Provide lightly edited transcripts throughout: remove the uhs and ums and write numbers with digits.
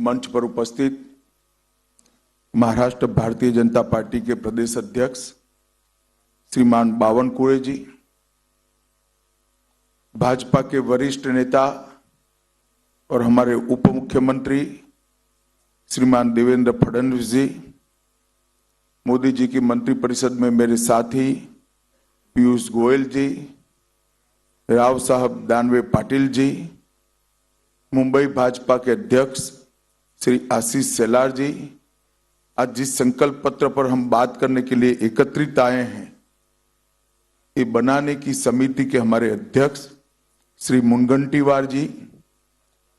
मंच पर उपस्थित महाराष्ट्र भारतीय जनता पार्टी के प्रदेश अध्यक्ष श्रीमान बावनकुळे जी, भाजपा के वरिष्ठ नेता और हमारे उप मुख्यमंत्री श्रीमान देवेंद्र फडणवीस जी, मोदी जी की मंत्रिपरिषद में मेरे साथी पीयूष गोयल जी, राव साहब दानवे पाटिल जी, मुंबई भाजपा के अध्यक्ष श्री आशीष शेलार जी, आज जिस संकल्प पत्र पर हम बात करने के लिए एकत्रित आए हैं, ये बनाने की समिति के हमारे अध्यक्ष श्री मुनगंटीवार जी,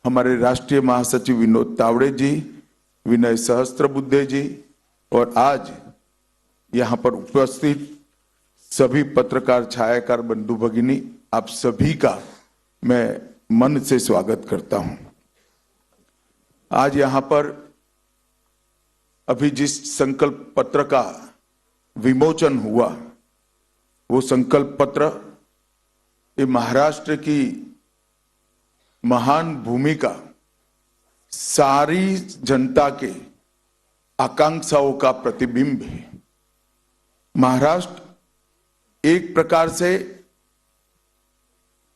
हमारे राष्ट्रीय महासचिव विनोद तावड़े जी, विनय सहस्त्रबुद्धे जी और आज यहाँ पर उपस्थित सभी पत्रकार छायाकार बंधु भगिनी, आप सभी का मैं मन से स्वागत करता हूं। आज यहाँ पर अभी जिस संकल्प पत्र का विमोचन हुआ, वो संकल्प पत्र ये महाराष्ट्र की महान भूमिका, सारी जनता के आकांक्षाओं का प्रतिबिंब है। महाराष्ट्र एक प्रकार से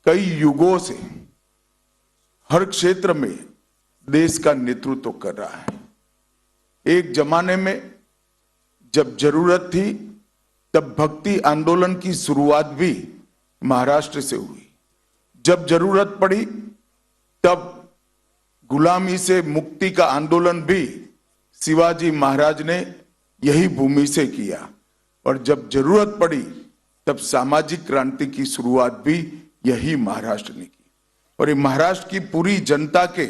कई युगों से हर क्षेत्र में देश का नेतृत्व कर रहा है। एक जमाने में जब जरूरत थी तब भक्ति आंदोलन की शुरुआत भी महाराष्ट्र से हुई। जब जरूरत पड़ी तब गुलामी से मुक्ति का आंदोलन भी शिवाजी महाराज ने यही भूमि से किया और जब जरूरत पड़ी तब सामाजिक क्रांति की शुरुआत भी यही महाराष्ट्र ने की। और ये महाराष्ट्र की पूरी जनता के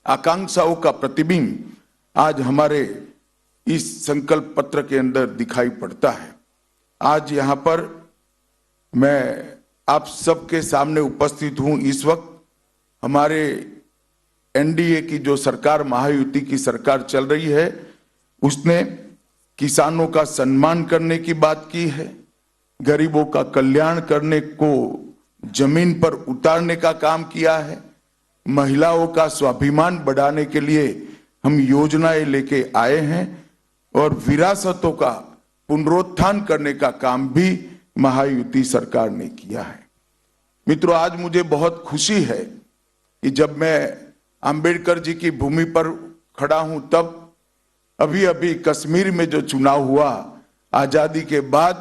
आकांक्षाओं का प्रतिबिंब आज हमारे इस संकल्प पत्र के अंदर दिखाई पड़ता है। आज यहाँ पर मैं आप सबके सामने उपस्थित हूं। इस वक्त हमारे एनडीए की जो सरकार, महायुति की सरकार चल रही है, उसने किसानों का सम्मान करने की बात की है, गरीबों का कल्याण करने को जमीन पर उतारने का काम किया है, महिलाओं का स्वाभिमान बढ़ाने के लिए हम योजनाएं लेके आए हैं और विरासतों का पुनरुत्थान करने का काम भी महायुति सरकार ने किया है। मित्रों, आज मुझे बहुत खुशी है कि जब मैं अंबेडकर जी की भूमि पर खड़ा हूं, तब अभी अभी कश्मीर में जो चुनाव हुआ, आजादी के बाद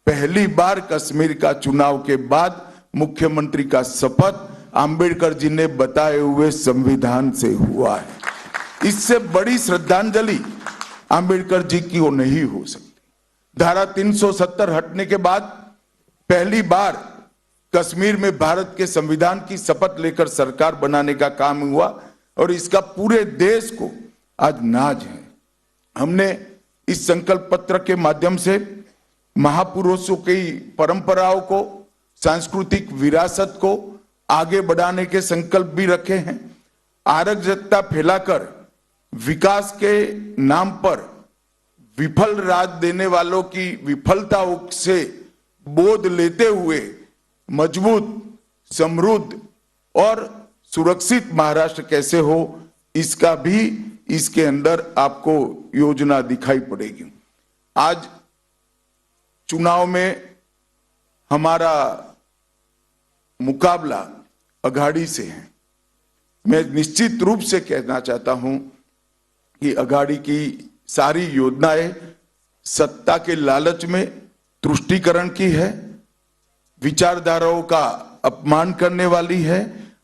पहली बार कश्मीर का चुनाव के बाद मुख्यमंत्री का शपथ अंबेडकर जी ने बताए हुए संविधान से हुआ है। इससे बड़ी श्रद्धांजलि अंबेडकर जी की वो नहीं हो सकती। धारा 370 हटने के बाद पहली बार कश्मीर में भारत के संविधान की शपथ लेकर सरकार बनाने का काम हुआ और इसका पूरे देश को आज नाज है। हमने इस संकल्प पत्र के माध्यम से महापुरुषों की परंपराओं को, सांस्कृतिक विरासत को आगे बढ़ाने के संकल्प भी रखे हैं। अराजकता फैलाकर विकास के नाम पर विफल राज देने वालों की विफलताओं से बोध लेते हुए मजबूत, समृद्ध और सुरक्षित महाराष्ट्र कैसे हो, इसका भी इसके अंदर आपको योजना दिखाई पड़ेगी। आज चुनाव में हमारा मुकाबला अघाड़ी से है। मैं निश्चित रूप से कहना चाहता हूं कि अघाड़ी की सारी योजनाएं सत्ता के लालच में तुष्टीकरण की है, विचारधाराओं का अपमान करने वाली है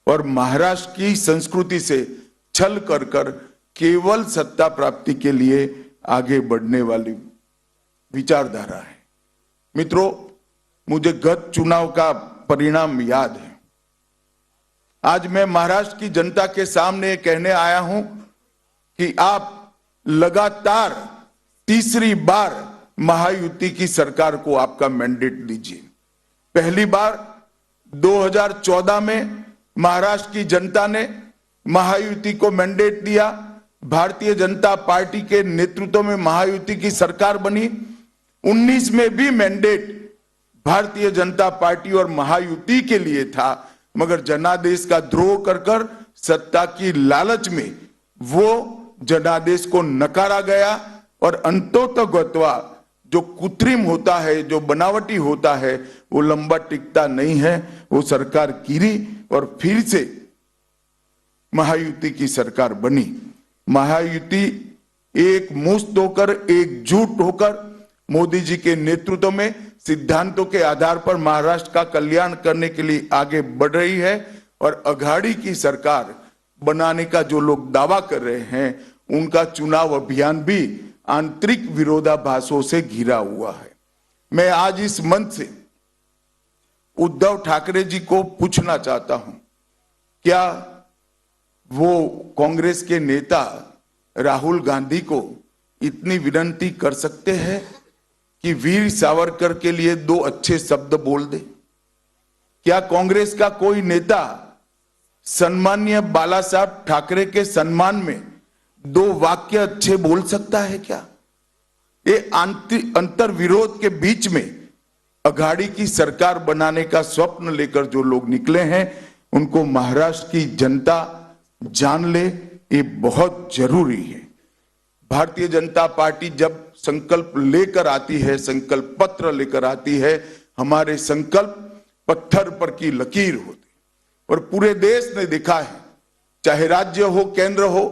और महाराष्ट्र की संस्कृति से छल कर कर केवल सत्ता प्राप्ति के लिए आगे बढ़ने वाली विचारधारा है। मित्रों, मुझे गत चुनाव का परिणाम याद है। आज मैं महाराष्ट्र की जनता के सामने कहने आया हूं कि आप लगातार तीसरी बार महायुति की सरकार को आपका मैंडेट दीजिए। पहली बार 2014 में महाराष्ट्र की जनता ने महायुति को मैंडेट दिया, भारतीय जनता पार्टी के नेतृत्व में महायुति की सरकार बनी। 19 में भी मैंडेट भारतीय जनता पार्टी और महायुति के लिए था, मगर जनादेश का द्रोह कर कर सत्ता की लालच में वो जनादेश को नकारा गया और अंतोतगत्वा जो कृत्रिम होता है, जो बनावटी होता है, वो लंबा टिकता नहीं है। वो सरकार गिरी और फिर से महायुति की सरकार बनी। महायुति एक मुश्त होकर, एकजुट होकर मोदी जी के नेतृत्व में सिद्धांतों के आधार पर महाराष्ट्र का कल्याण करने के लिए आगे बढ़ रही है। और अघाड़ी की सरकार बनाने का जो लोग दावा कर रहे हैं, उनका चुनाव अभियान भी आंतरिक विरोधाभासों से घिरा हुआ है। मैं आज इस मंच से उद्धव ठाकरे जी को पूछना चाहता हूं, क्या वो कांग्रेस के नेता राहुल गांधी को इतनी विनती कर सकते हैं कि वीर सावरकर के लिए 2 अच्छे शब्द बोल दे? क्या कांग्रेस का कोई नेता सम्माननीय बाला साहब ठाकरे के सम्मान में 2 वाक्य अच्छे बोल सकता है क्या? ये अंतर विरोध के बीच में अघाड़ी की सरकार बनाने का स्वप्न लेकर जो लोग निकले हैं, उनको महाराष्ट्र की जनता जान ले, ये बहुत जरूरी है। भारतीय जनता पार्टी जब संकल्प लेकर आती है, संकल्प पत्र लेकर आती है, हमारे संकल्प पत्थर पर की लकीर होती और पूरे देश ने देखा है, चाहे राज्य हो, केंद्र हो,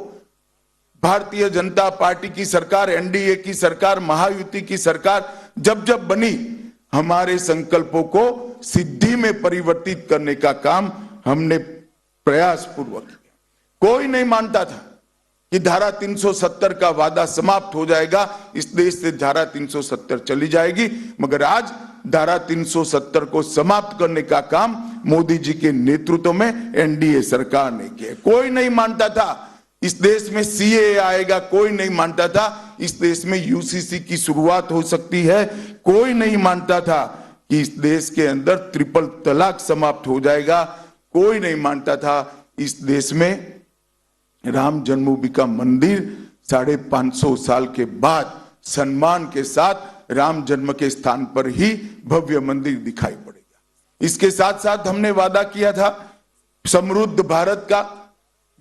भारतीय जनता पार्टी की सरकार, एनडीए की सरकार, महायुति की सरकार जब जब बनी, हमारे संकल्पों को सिद्धि में परिवर्तित करने का काम हमने प्रयास पूर्वक किया। कोई नहीं मानता था कि धारा 370 का वादा समाप्त हो जाएगा, इस देश से धारा 370 चली जाएगी, मगर आज धारा 370 को समाप्त करने का काम मोदी जी के नेतृत्व में एनडीए सरकार ने किया। कोई नहीं मानता था इस देश में सीएए आएगा, कोई नहीं मानता था इस देश में यूसीसी की शुरुआत हो सकती है, कोई नहीं मानता था कि इस देश के अंदर ट्रिपल तलाक समाप्त हो जाएगा, कोई नहीं मानता था इस देश में राम जन्मभूमि का मंदिर 550 साल के बाद सम्मान के साथ राम जन्म के स्थान पर ही भव्य मंदिर दिखाई पड़ेगा। इसके साथ साथ हमने वादा किया था समृद्ध भारत का।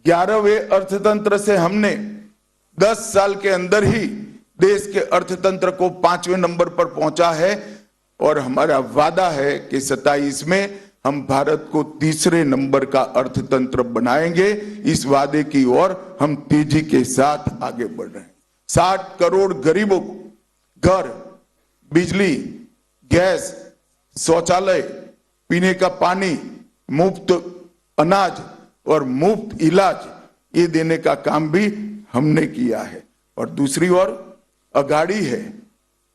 11वें अर्थतंत्र से हमने 10 साल के अंदर ही देश के अर्थतंत्र को 5वें नंबर पर पहुंचा है और हमारा वादा है कि 27 में हम भारत को 3रे नंबर का अर्थतंत्र बनाएंगे। इस वादे की ओर हम तेजी के साथ आगे बढ़ रहे हैं। 60 करोड़ गरीबों को घर, बिजली, गैस, शौचालय, पीने का पानी, मुफ्त अनाज और मुफ्त इलाज, ये देने का काम भी हमने किया है। और दूसरी ओर अघाड़ी है,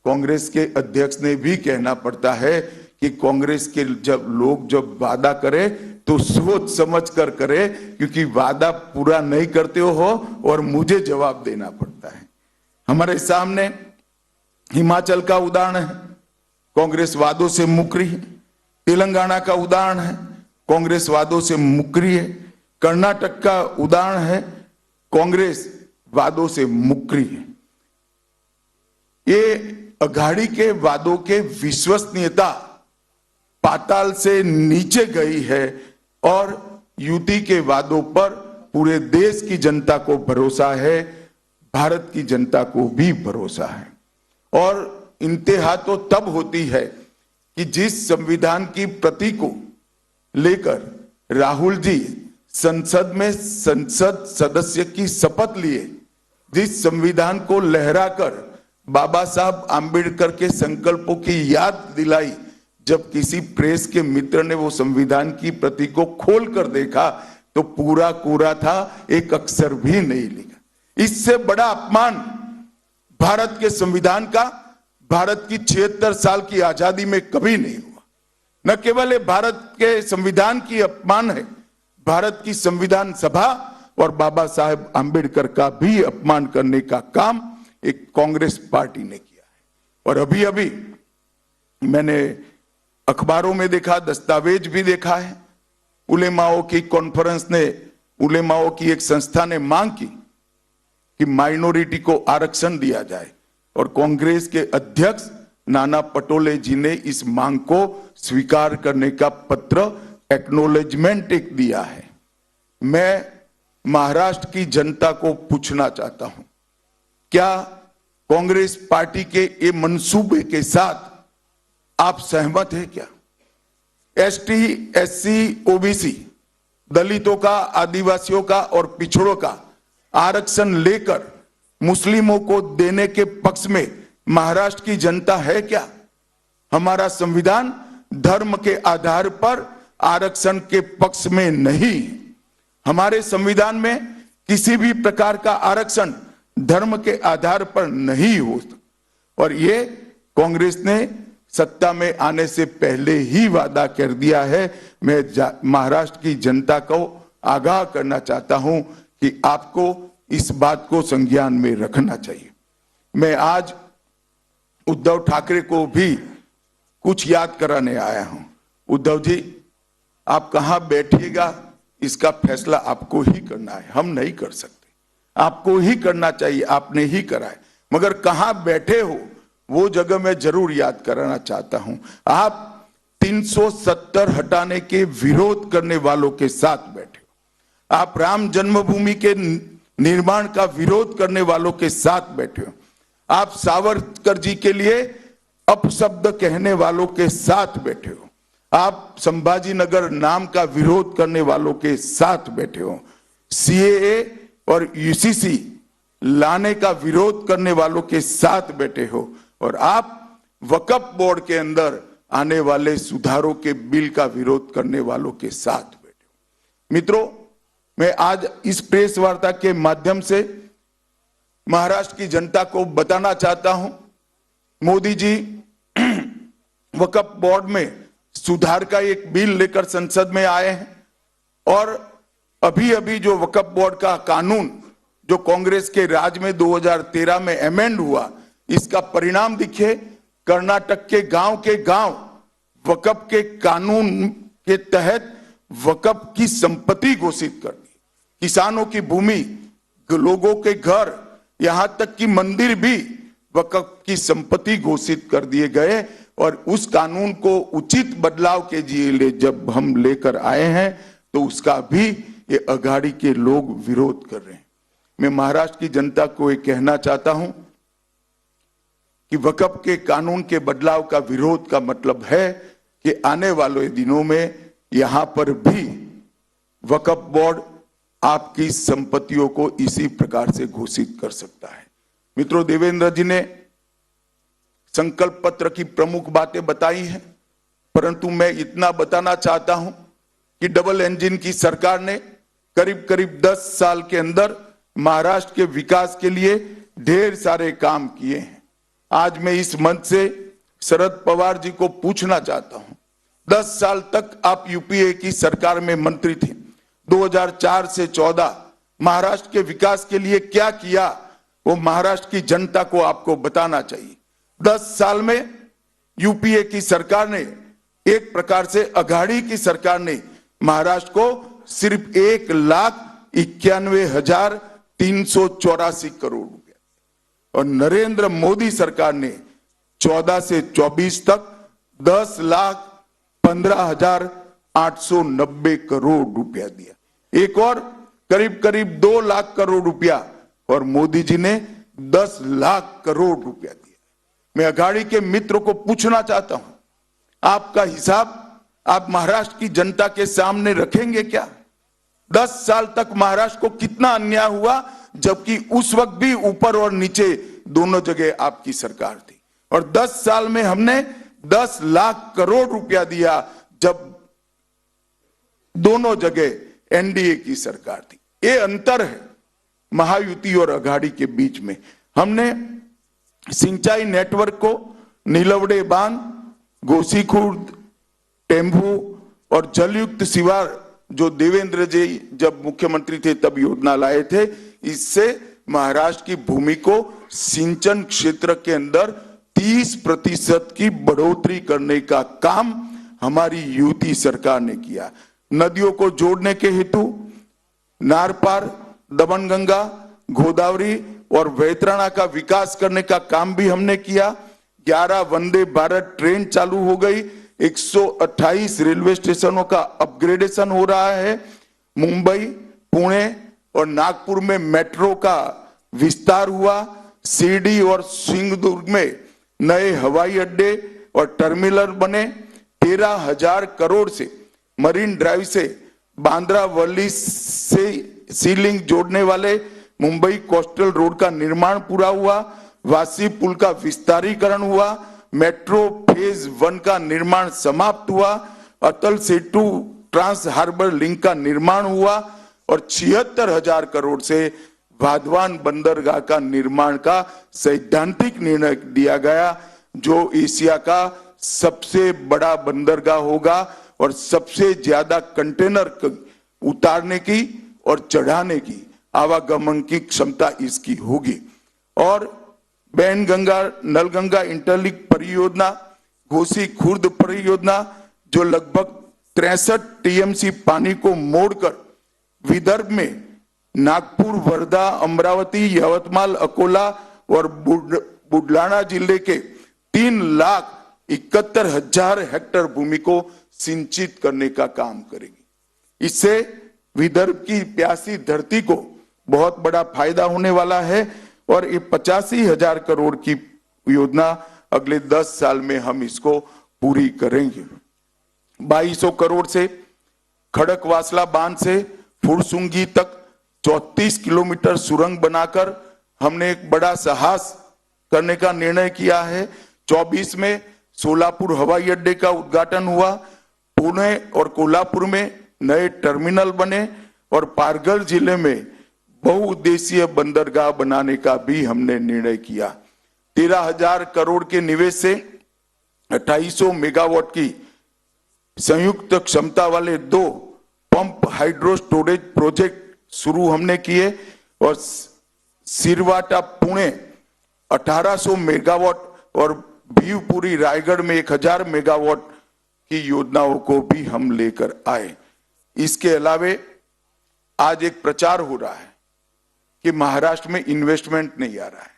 कांग्रेस के अध्यक्ष ने भी कहना पड़ता है कि कांग्रेस के जब वादा करे तो सोच समझ कर करे, क्योंकि वादा पूरा नहीं करते हो और मुझे जवाब देना पड़ता है। हमारे सामने हिमाचल का उदाहरण है, कांग्रेस वादों से मुकरी है। तेलंगाना का उदाहरण है, कांग्रेस वादों से मुकरी है। कर्नाटक का उदाहरण है, कांग्रेस वादों से मुकरी है। ये अघाड़ी के वादों के विश्वसनीयता पाताल से नीचे गई है और युति के वादों पर पूरे देश की जनता को भरोसा है, भारत की जनता को भी भरोसा है। और इंतहा तो तब होती है कि जिस संविधान की प्रति को लेकर राहुल जी संसद में संसद सदस्य की शपथ लिए, जिस संविधान को लहराकर बाबा साहब आंबेडकर के संकल्पों की याद दिलाई, जब किसी प्रेस के मित्र ने वो संविधान की प्रति को खोल कर देखा तो पूरा कोरा था, एक अक्षर भी नहीं लिखा। इससे बड़ा अपमान भारत के संविधान का भारत की 76 साल की आजादी में कभी नहीं हुआ। न केवल ये भारत के संविधान की अपमान है, भारत की संविधान सभा और बाबा साहेब आंबेडकर का भी अपमान करने का काम एक कांग्रेस पार्टी ने किया है। और अभी अभी मैंने अखबारों में देखा, दस्तावेज भी देखा है, उलेमाओं की कॉन्फ्रेंस ने, उलेमाओं की एक संस्था ने मांग की कि माइनॉरिटी को आरक्षण दिया जाए और कांग्रेस के अध्यक्ष नाना पटोले जी ने इस मांग को स्वीकार करने का पत्र, एक्नॉलेजमेंट एक दिया है। मैं महाराष्ट्र की जनता को पूछना चाहता हूं, क्या कांग्रेस पार्टी के ये मंसूबे के साथ आप सहमत हैं क्या? एसटी, एससी, ओबीसी, दलितों का, आदिवासियों का और पिछड़ों का आरक्षण लेकर मुस्लिमों को देने के पक्ष में महाराष्ट्र की जनता है क्या? हमारा संविधान धर्म के आधार पर आरक्षण के पक्ष में नहीं। हमारे संविधान में किसी भी प्रकार का आरक्षण धर्म के आधार पर नहीं हो, और ये कांग्रेस ने सत्ता में आने से पहले ही वादा कर दिया है। मैं महाराष्ट्र की जनता को आगाह करना चाहता हूं कि आपको इस बात को संज्ञान में रखना चाहिए। मैं आज उद्धव ठाकरे को भी कुछ याद कराने आया हूं। उद्धव जी, आप कहां बैठिएगा इसका फैसला आपको ही करना है, हम नहीं कर सकते। आपको ही करना चाहिए, आपने ही करा है, मगर कहां बैठे हो वो जगह मैं जरूर याद कराना चाहता हूं। आप 370 हटाने के विरोध करने वालों के साथ बैठे हो, आप राम जन्मभूमि के निर्माण का विरोध करने वालों के साथ बैठे हो, आप सावरकर जी के लिए अपशब्द कहने वालों के साथ बैठे हो, आप संभाजी नगर नाम का विरोध करने वालों के साथ बैठे हो, सीएए और यूसीसी लाने का विरोध करने वालों के साथ बैठे हो, और आप वक्फ बोर्ड के अंदर आने वाले सुधारों के बिल का विरोध करने वालों के साथ बैठे हो। मित्रों, मैं आज इस प्रेस वार्ता के माध्यम से महाराष्ट्र की जनता को बताना चाहता हूं, मोदी जी वक्फ बोर्ड में सुधार का एक बिल लेकर संसद में आए हैं, और अभी अभी जो वक्फ बोर्ड का कानून जो कांग्रेस के राज में 2013 में अमेंड हुआ, इसका परिणाम देखिए। कर्नाटक के गांव वक्फ के कानून के तहत वक्फ की संपत्ति घोषित कर दी। किसानों की भूमि, लोगों के घर, यहां तक कि मंदिर भी वक्फ की संपत्ति घोषित कर दिए गए, और उस कानून को उचित बदलाव के लिए जब हम लेकर आए हैं तो उसका भी ये अघाड़ी के लोग विरोध कर रहे हैं। मैं महाराष्ट्र की जनता को ये कहना चाहता हूं कि वक्फ के कानून के बदलाव का विरोध का मतलब है कि आने वाले दिनों में यहां पर भी वक्फ बोर्ड आपकी संपत्तियों को इसी प्रकार से घोषित कर सकता है। मित्रों, देवेंद्र जी ने संकल्प पत्र की प्रमुख बातें बताई हैं, परंतु मैं इतना बताना चाहता हूं कि डबल इंजन की सरकार ने करीब करीब 10 साल के अंदर महाराष्ट्र के विकास के लिए ढेर सारे काम किए हैं। आज मैं इस मंच से शरद पवार जी को पूछना चाहता हूं, 10 साल तक आप यूपीए की सरकार में मंत्री थे, 2004 से 14 महाराष्ट्र के विकास के लिए क्या किया वो महाराष्ट्र की जनता को आपको बताना चाहिए। 10 साल में यूपीए की सरकार ने, एक प्रकार से अघाड़ी की सरकार ने महाराष्ट्र को सिर्फ 1,91,384 करोड़ रुपया, और नरेंद्र मोदी सरकार ने 14 से 24 तक 10,15,890 करोड़ रुपया दिया। एक और करीब करीब 2 लाख करोड़ रुपया, और मोदी जी ने 10 लाख करोड़ रुपया दिया। मैं अघाड़ी के मित्र को पूछना चाहता हूं, आपका हिसाब आप महाराष्ट्र की जनता के सामने रखेंगे क्या? 10 साल तक महाराष्ट्र को कितना अन्याय हुआ, जबकि उस वक्त भी ऊपर और नीचे दोनों जगह आपकी सरकार थी, और 10 साल में हमने 10 लाख करोड़ रुपया दिया जब दोनों जगह एनडीए की सरकार थी। ये अंतर है महायुति और अघाड़ी के बीच में। हमने सिंचाई नेटवर्क को नीलवड़े बांध, गोसीखुर्द, टेम्भू और जलयुक्त शिवार जो देवेंद्र जी जब मुख्यमंत्री थे तब योजना लाए थे, इससे महाराष्ट्र की भूमि को सिंचन क्षेत्र के अंदर 30% की बढ़ोतरी करने का काम हमारी यूपी सरकार ने किया। नदियों को जोड़ने के हेतु नारपार, दमनगंगा, गोदावरी और वैतरणा का विकास करने का काम भी हमने किया। 11 वंदे भारत ट्रेन चालू हो गई, 128 रेलवे स्टेशनों का अपग्रेडेशन हो रहा है। मुंबई, पुणे, और नागपुर में मेट्रो का विस्तार हुआ। शिरडी और सिंगदुर्ग में नए हवाई अड्डे और टर्मिनल बने। 13,000 करोड़ से मरीन ड्राइव से बांद्रा वर्ली से सी लिंक जोड़ने वाले मुंबई कोस्टल रोड का निर्माण पूरा हुआ। वासी पुल का विस्तारीकरण हुआ। मेट्रो फेज 1 का निर्माण समाप्त हुआ। Atal Setu trans harbour link का निर्माण हुआ और 76,000 करोड़ से वाधवान बंदरगाह का निर्माण का सैद्धांतिक निर्णय दिया गया, जो एशिया का सबसे बड़ा बंदरगाह होगा और सबसे ज्यादा कंटेनर उतारने की और चढ़ाने की आवागमन की क्षमता इसकी होगी। और बैनगंगा नलगंगा इंटरलिंक परियोजना, घोसी खुर्द परियोजना, जो लगभग 63 टीएमसी पानी को मोड़कर विदर्भ में नागपुर, वर्धा, अमरावती, यवतमाल, अकोला और बुलढाणा जिले के 3,71,000 हेक्टेयर भूमि को सिंचित करने का काम करेगी। इससे विदर्भ की प्यासी धरती को बहुत बड़ा फायदा होने वाला है और ये 85,000 करोड़ की योजना अगले 10 साल में हम इसको पूरी करेंगे। 2200 करोड़ से खड़कवासला बांध से फुरसुंगी तक 34 किलोमीटर सुरंग बनाकर हमने एक बड़ा साहस करने का निर्णय किया है। 24 में सोलापुर हवाई अड्डे का उद्घाटन हुआ। पुणे और कोल्हापुर में नए टर्मिनल बने और पालघर जिले में बहुउद्देशीय बंदरगाह बनाने का भी हमने निर्णय किया। 13,000 करोड़ के निवेश से 2800 मेगावाट की संयुक्त क्षमता वाले 2 पंप हाइड्रो स्टोरेज प्रोजेक्ट शुरू हमने किए और सिरवाटा पुणे 1800 मेगावाट और भीवपुरी रायगढ़ में 1000 मेगावाट की योजनाओं को भी हम लेकर आए। इसके अलावे आज एक प्रचार हो रहा है कि महाराष्ट्र में इन्वेस्टमेंट नहीं आ रहा है।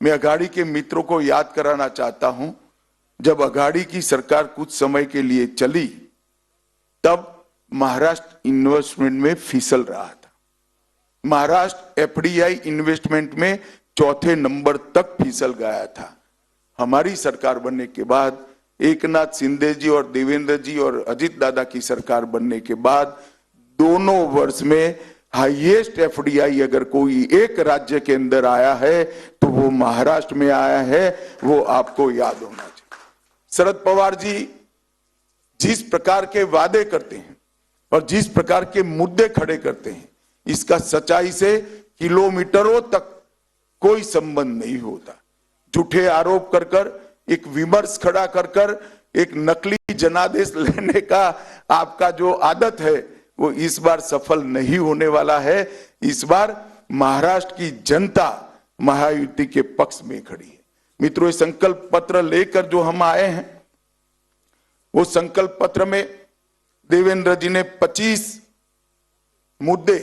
मैं अघाड़ी के मित्रों को याद कराना चाहता हूं, जब अघाड़ी की सरकार कुछ समय के लिए चली तब महाराष्ट्र इन्वेस्टमेंट में फिसल रहा था। महाराष्ट्र एफडीआई इन्वेस्टमेंट में 4थे नंबर तक फिसल गया था। हमारी सरकार बनने के बाद, एकनाथ शिंदे जी और देवेंद्र जी और अजित दादा की सरकार बनने के बाद दोनों वर्ष में हाईएस्ट एफडीआई अगर कोई एक राज्य के अंदर आया है तो वो महाराष्ट्र में आया है। वो आपको याद होना चाहिए। शरद पवार जी जिस प्रकार के वादे करते हैं और जिस प्रकार के मुद्दे खड़े करते हैं, इसका सच्चाई से किलोमीटरों तक कोई संबंध नहीं होता। झूठे आरोप कर कर, एक विमर्श खड़ा कर कर, एक नकली जनादेश लेने का आपका जो आदत है वो इस बार सफल नहीं होने वाला है। इस बार महाराष्ट्र की जनता महायुति के पक्ष में खड़ी है। मित्रों, ये संकल्प पत्र लेकर जो हम आए हैं, वो संकल्प पत्र में देवेंद्र जी ने 25 मुद्दे,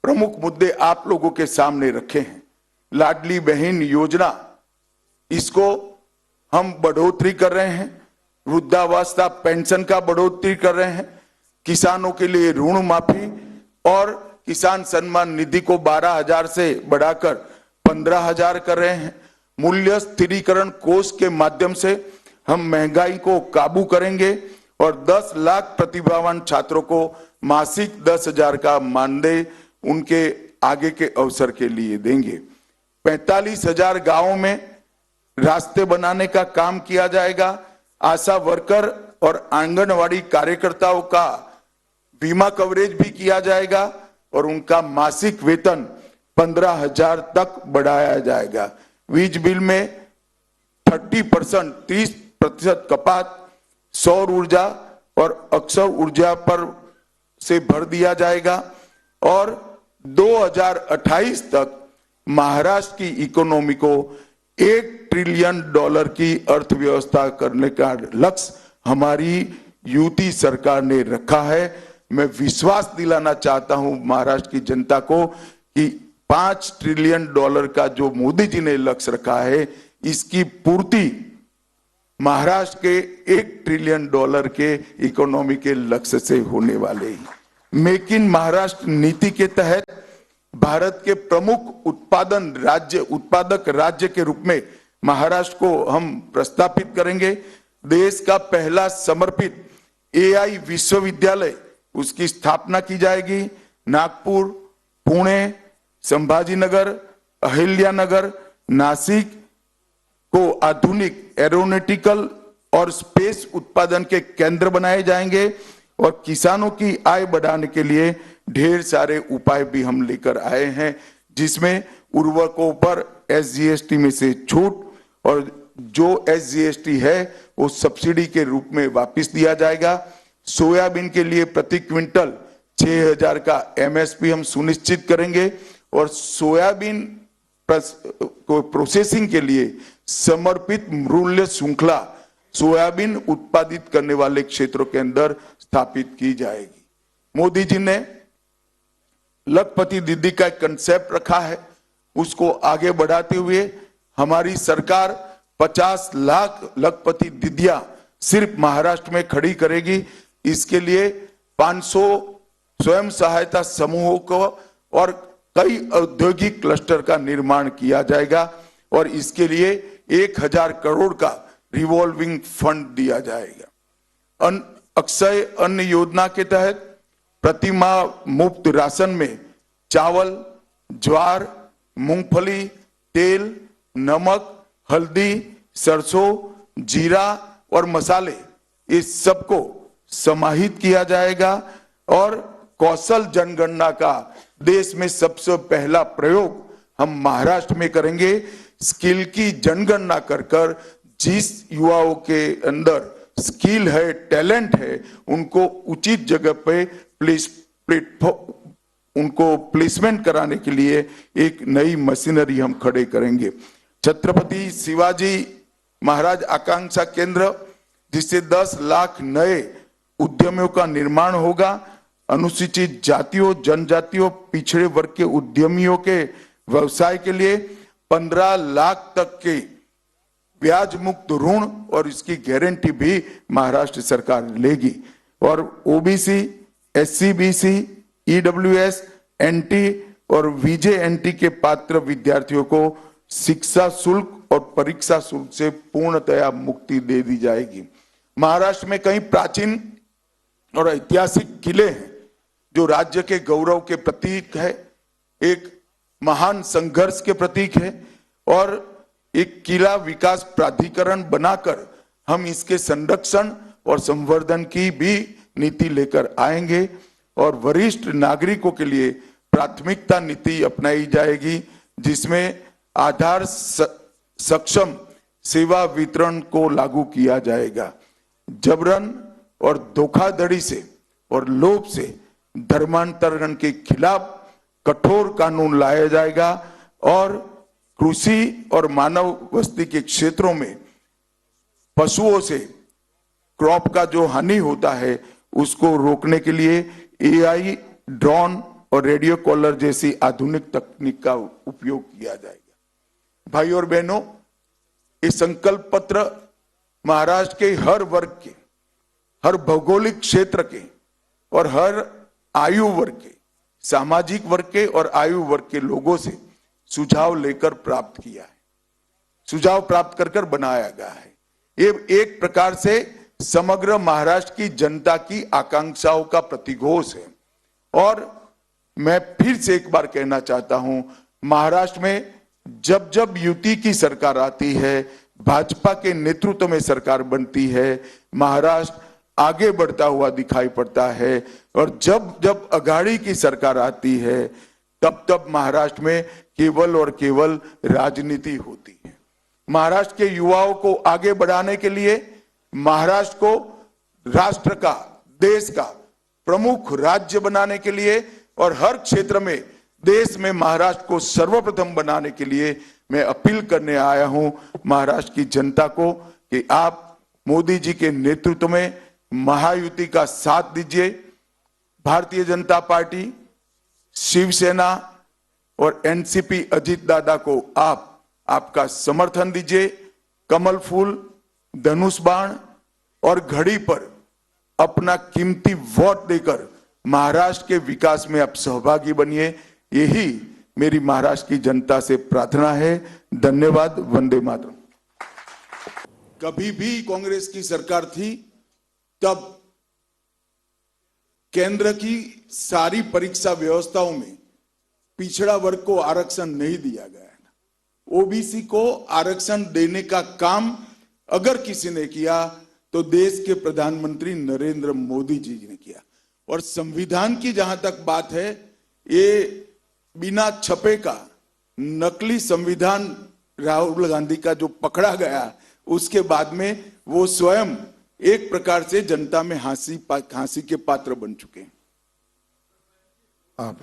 प्रमुख मुद्दे आप लोगों के सामने रखे हैं। लाडली बहन योजना, इसको हम बढ़ोतरी कर रहे हैं। वृद्धावस्था पेंशन का बढ़ोतरी कर रहे हैं। किसानों के लिए ऋण माफी और किसान सम्मान निधि को 12,000 से बढ़ाकर 15,000 कर रहे हैं। मूल्य स्थिरीकरण कोष के माध्यम से हम महंगाई को काबू करेंगे और 10 लाख प्रतिभावान छात्रों को मासिक 10,000 का मानदेय उनके आगे के अवसर के लिए देंगे। 45,000 गांवों में रास्ते बनाने का काम किया जाएगा। आशा वर्कर और आंगनवाड़ी कार्यकर्ताओं का बीमा कवरेज भी किया जाएगा और उनका मासिक वेतन 15,000 तक बढ़ाया जाएगा। वीज बिल में 30% कपात, सौर ऊर्जा और अक्षय ऊर्जा पर से भर दिया जाएगा और 2028 तक महाराष्ट्र की इकोनॉमी को $1 ट्रिलियन की अर्थव्यवस्था करने का लक्ष्य हमारी यूटी सरकार ने रखा है। मैं विश्वास दिलाना चाहता हूं महाराष्ट्र की जनता को कि $5 ट्रिलियन का जो मोदी जी ने लक्ष्य रखा है, इसकी पूर्ति महाराष्ट्र के $1 ट्रिलियन के इकोनॉमी के लक्ष्य से होने वाले ही। मेक इन महाराष्ट्र नीति के तहत भारत के प्रमुख उत्पादक राज्य के रूप में महाराष्ट्र को हम प्रस्थापित करेंगे। देश का पहला समर्पित एआई विश्वविद्यालय, उसकी स्थापना की जाएगी। नागपुर, पुणे, संभाजीनगर, अहिल्यानगर, नासिक को आधुनिक एरोनॉटिकल और स्पेस उत्पादन के केंद्र बनाए जाएंगे और किसानों की आय बढ़ाने के लिए ढेर सारे उपाय भी हम लेकर आए हैं, जिसमें उर्वरकों पर एसजीएसटी में से छूट और जो एसजीएसटी है वो सब्सिडी के रूप में वापस दिया जाएगा। सोयाबीन के लिए प्रति क्विंटल 6,000 का एमएसपी हम सुनिश्चित करेंगे और सोयाबीन को प्रोसेसिंग के लिए समर्पित मूल्य श्रृंखला सोयाबीन उत्पादित करने वाले क्षेत्रों के अंदर स्थापित की जाएगी। मोदी जी ने लखपति दीदी का एक कंसेप्ट रखा है, उसको आगे बढ़ाते हुए हमारी सरकार 50 लाख लखपति दीदियां सिर्फ महाराष्ट्र में खड़ी करेगी। इसके लिए 500 स्वयं सहायता समूहों को और कई औद्योगिक क्लस्टर का निर्माण किया जाएगा और इसके लिए 1,000 करोड़ का रिवॉल्विंग फंड दिया जाएगा। अक्षय अन्न योजना के तहत प्रति माह मुफ्त राशन में चावल, ज्वार, मूंगफली, तेल, नमक, हल्दी, सरसों, जीरा और मसाले, इस सबको समाहित किया जाएगा और कौशल जनगणना का देश में सबसे पहला प्रयोग हम महाराष्ट्र में करेंगे। स्किल की जनगणना कर जिस युवाओं के अंदर स्किल है, टैलेंट है, उनको उचित जगह पे उनको प्लेसमेंट कराने के लिए एक नई मशीनरी हम खड़े करेंगे। छत्रपति शिवाजी महाराज आकांक्षा केंद्र, जिससे 10 लाख नए उद्यमियों का निर्माण होगा। अनुसूचित जातियों, जनजातियों, पिछड़े वर्ग के उद्यमियों के व्यवसाय के लिए 15 लाख तक के ब्याज मुक्त ऋण और इसकी गारंटी भी महाराष्ट्र सरकार लेगी और OBC, SC, BC, EWS, NT और वीजेएनटी के पात्र विद्यार्थियों को शिक्षा शुल्क और परीक्षा शुल्क से पूर्णतया मुक्ति दे दी जाएगी। महाराष्ट्र में कई प्राचीन और ऐतिहासिक किले हैं जो राज्य के गौरव के प्रतीक है, एक महान संघर्ष के प्रतीक है और एक किला विकास प्राधिकरण बनाकर हम इसके संरक्षण और संवर्धन की भी नीति लेकर आएंगे और वरिष्ठ नागरिकों के लिए प्राथमिकता नीति अपनाई जाएगी, जिसमें आधार सक्षम सेवा वितरण को लागू किया जाएगा। जबरन और धोखाधड़ी से और लोभ से धर्मांतरण के खिलाफ कठोर कानून लाया जाएगा और कृषि और मानव बस्ती के क्षेत्रों में पशुओं से क्रॉप का जो हानि होता है उसको रोकने के लिए एआई, ड्रोन और रेडियो कॉलर जैसी आधुनिक तकनीक का उपयोग किया जाएगा। भाई और बहनों, ये संकल्प पत्र महाराष्ट्र के हर वर्ग के, हर भौगोलिक क्षेत्र के और हर आयु वर्ग के, सामाजिक वर्ग के और आयु वर्ग के लोगों से सुझाव लेकर प्राप्त किया है, सुझाव प्राप्त कर बनाया गया है। ये एक प्रकार से समग्र महाराष्ट्र की जनता की आकांक्षाओं का प्रतिघोष है और मैं फिर से एक बार कहना चाहता हूं, महाराष्ट्र में जब जब युति की सरकार आती है, भाजपा के नेतृत्व में सरकार बनती है, महाराष्ट्र आगे बढ़ता हुआ दिखाई पड़ता है और जब जब अघाड़ी की सरकार आती है तब तब महाराष्ट्र में केवल और केवल राजनीति होती है। महाराष्ट्र के युवाओं को आगे बढ़ाने के लिए, महाराष्ट्र को राष्ट्र का, देश का प्रमुख राज्य बनाने के लिए और हर क्षेत्र में देश में महाराष्ट्र को सर्वप्रथम बनाने के लिए मैं अपील करने आया हूं महाराष्ट्र की जनता को कि आप मोदी जी के नेतृत्व में महायुति का साथ दीजिए। भारतीय जनता पार्टी, शिवसेना और एनसीपी अजीत दादा को आपका समर्थन दीजिए। कमल फूल, धनुष बाण और घड़ी पर अपना कीमती वोट देकर महाराष्ट्र के विकास में आप सहभागी बनिए, यही मेरी महाराष्ट्र की जनता से प्रार्थना है। धन्यवाद। वंदे मातरम। कभी भी कांग्रेस की सरकार थी तब केंद्र की सारी परीक्षा व्यवस्थाओं में पिछड़ा वर्ग को आरक्षण नहीं दिया गया है। ओबीसी को आरक्षण देने का काम अगर किसी ने किया तो देश के प्रधानमंत्री नरेंद्र मोदी जी ने किया। और संविधान की जहां तक बात है, ये बिना छपे का नकली संविधान राहुल गांधी का जो पकड़ा गया, उसके बाद में वो स्वयं एक प्रकार से जनता में हंसी के पात्र बन चुके हैं। आप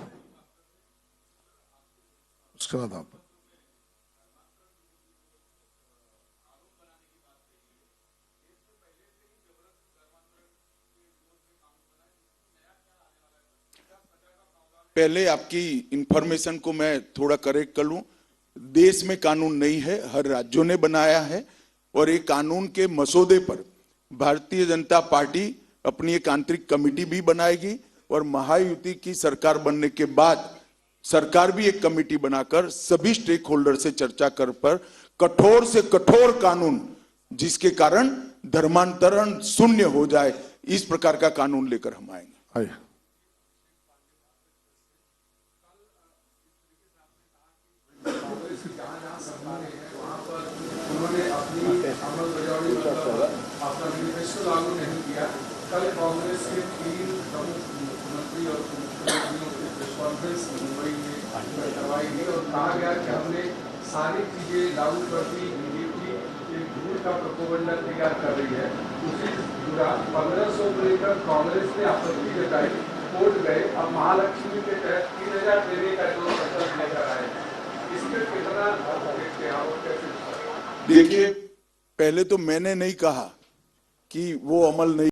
उसके बाद आप पहले आपकी इंफॉर्मेशन को मैं थोड़ा करेक्ट कर लूं। देश में कानून नहीं है, हर राज्यों ने बनाया है और एक कानून के मसौदे पर भारतीय जनता पार्टी अपनी एक आंतरिक कमेटी भी बनाएगी और महायुति की सरकार बनने के बाद सरकार भी एक कमेटी बनाकर सभी स्टेक होल्डर से चर्चा कर पर कठोर से कठोर कानून, जिसके कारण धर्मांतरण शून्य हो जाए, इस प्रकार का कानून लेकर हम आएंगे। आइए। आपका मैनिफेस्टो लागू नहीं किया। कल कांग्रेस के 3 प्रमुख मुख्यमंत्री और मुख्यमंत्रियों की प्रेस कॉन्फ्रेंस मुंबई में करवाई गई और कहा गया कि हमने सारी चीजें लागू कर दी। बीजेपी एक झूठ का प्रोपोगंडा तैयार कर रही है। उसी जुड़ा 1500 को लेकर कांग्रेस ने आपत्ति जताई, कोर्ट गए। अब महालक्ष्मी के तहत 3000 देने का जो फैसला लेकर आए, इसमें कितना देखते हैं और कैसे? देखिए, पहले तो मैंने नहीं कहा कि वो अमल नहीं